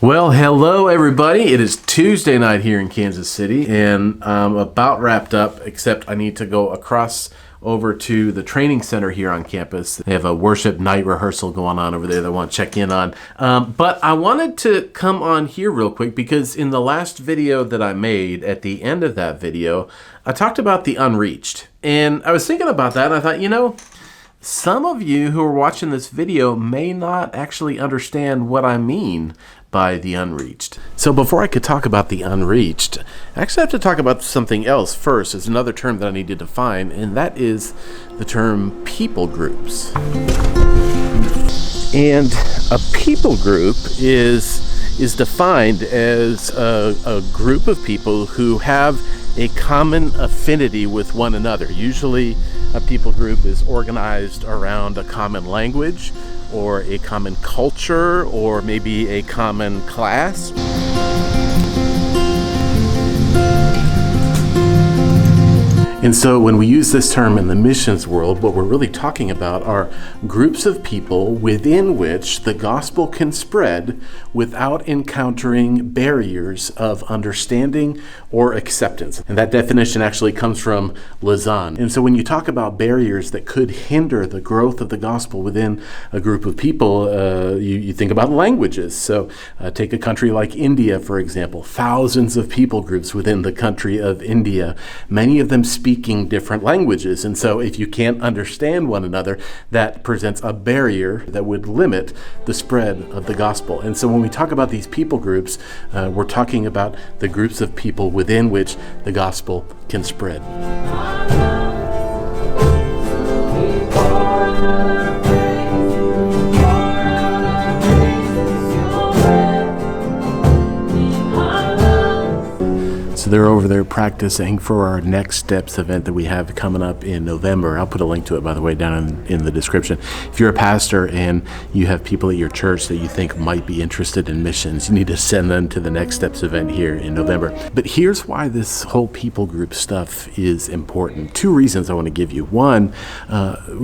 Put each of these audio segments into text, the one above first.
Well, hello everybody. It is Tuesday night here in Kansas City, and I'm about wrapped up, except I need to go across over to the training center here on campus. They have a worship night rehearsal going on over there that I want to check in on. But I wanted to come on here real quick because in the last video that I made, at the end of that video, I talked about the Unreached. And I was thinking about that, and I thought, some of you who are watching this video may not actually understand what I mean by the Unreached. So before I could talk about the Unreached, I actually have to talk about something else first. It's another term that I need to define, and that is the term people groups. And a people group is defined as a group of people who have a common affinity with one another. Usually a people group is organized around a common language or a common culture or maybe a common class. And so when we use this term in the missions world, what we're really talking about are groups of people within which the gospel can spread without encountering barriers of understanding or acceptance. And that definition actually comes from Lausanne. And so when you talk about barriers that could hinder the growth of the gospel within a group of people, you think about languages. So take a country like India, for example, thousands of people groups within the country of India, many of them speaking different languages. And so if you can't understand one another, that presents a barrier that would limit the spread of the gospel. And so when we talk about these people groups, we're talking about the groups of people within which the gospel can spread. So they're over there practicing for our Next Steps event that we have coming up in November. I'll put a link to it, by the way, down in the description. If you're a pastor and you have people at your church that you think might be interested in missions, you need to send them to the Next Steps event here in November. But here's why this whole people group stuff is important. Two reasons I want to give you. One,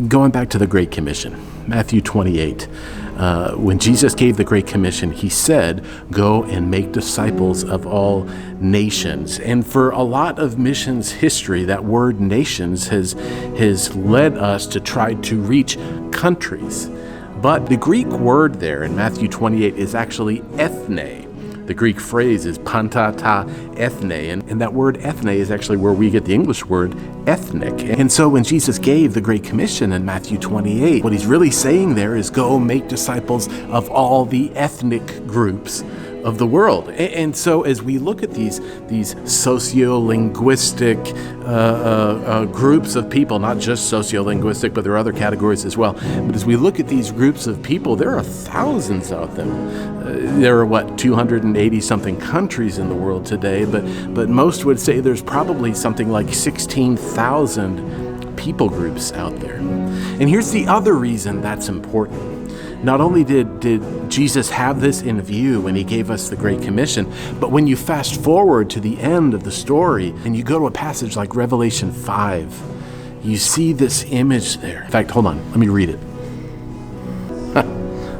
going back to the Great Commission, Matthew 28. When Jesus gave the Great Commission, he said, "Go and make disciples of all nations." And for a lot of missions history, that word nations has led us to try to reach countries. But the Greek word there in Matthew 28 is actually ethne. The Greek phrase is panta ta ethne, and that word ethne is actually where we get the English word ethnic. And so when Jesus gave the Great Commission in Matthew 28, what he's really saying there is go make disciples of all the ethnic groups of the world. And so as we look at these socio-linguistic groups of people, not just socio-linguistic, but there are other categories as well. But as we look at these groups of people, there are thousands of them. There are 280 something countries in the world today, but most would say there's probably something like 16,000 people groups out there. And here's the other reason that's important. Not only did Jesus have this in view when he gave us the Great Commission, but when you fast forward to the end of the story and you go to a passage like Revelation 5, you see this image there. In fact, hold on, let me read it.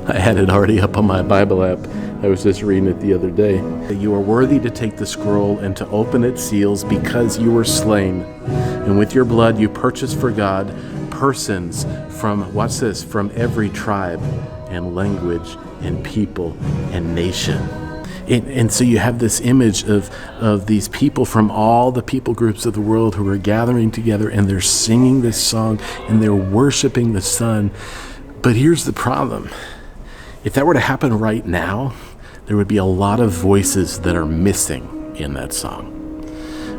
I had it already up on my Bible app. I was just reading it the other day. You are worthy to take the scroll and to open its seals because you were slain. And with your blood you purchased for God persons from, watch this, from every tribe and language and people and nation. And so you have this image of these people from all the people groups of the world who are gathering together and they're singing this song and they're worshiping the Son. But here's the problem. If that were to happen right now, there would be a lot of voices that are missing in that song.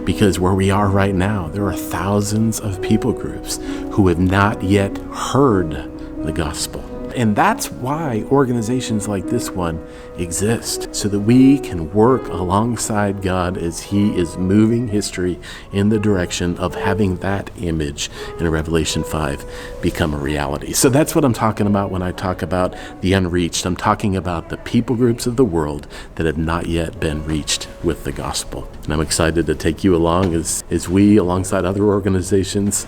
Because where we are right now, there are thousands of people groups who have not yet heard the gospel. And that's why organizations like this one exist, so that we can work alongside God as he is moving history in the direction of having that image in Revelation 5 become a reality. So that's what I'm talking about when I talk about the unreached. I'm talking about the people groups of the world that have not yet been reached with the gospel. And I'm excited to take you along as we, alongside other organizations,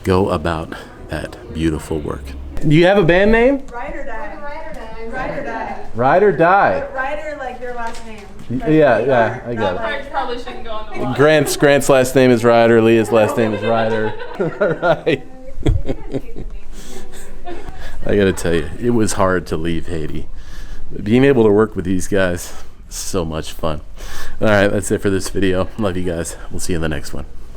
go about that beautiful work. Do you have a band name? Ride or Die. Ride or die. Ride or die. But Ryder, like your last name. Yeah, I got it. That probably shouldn't go on the line. Grant's last name is Ryder. Leah's last name is Ryder. Right. I gotta tell you, it was hard to leave Haiti. Being able to work with these guys, so much fun. All right, that's it for this video. Love you guys. We'll see you in the next one.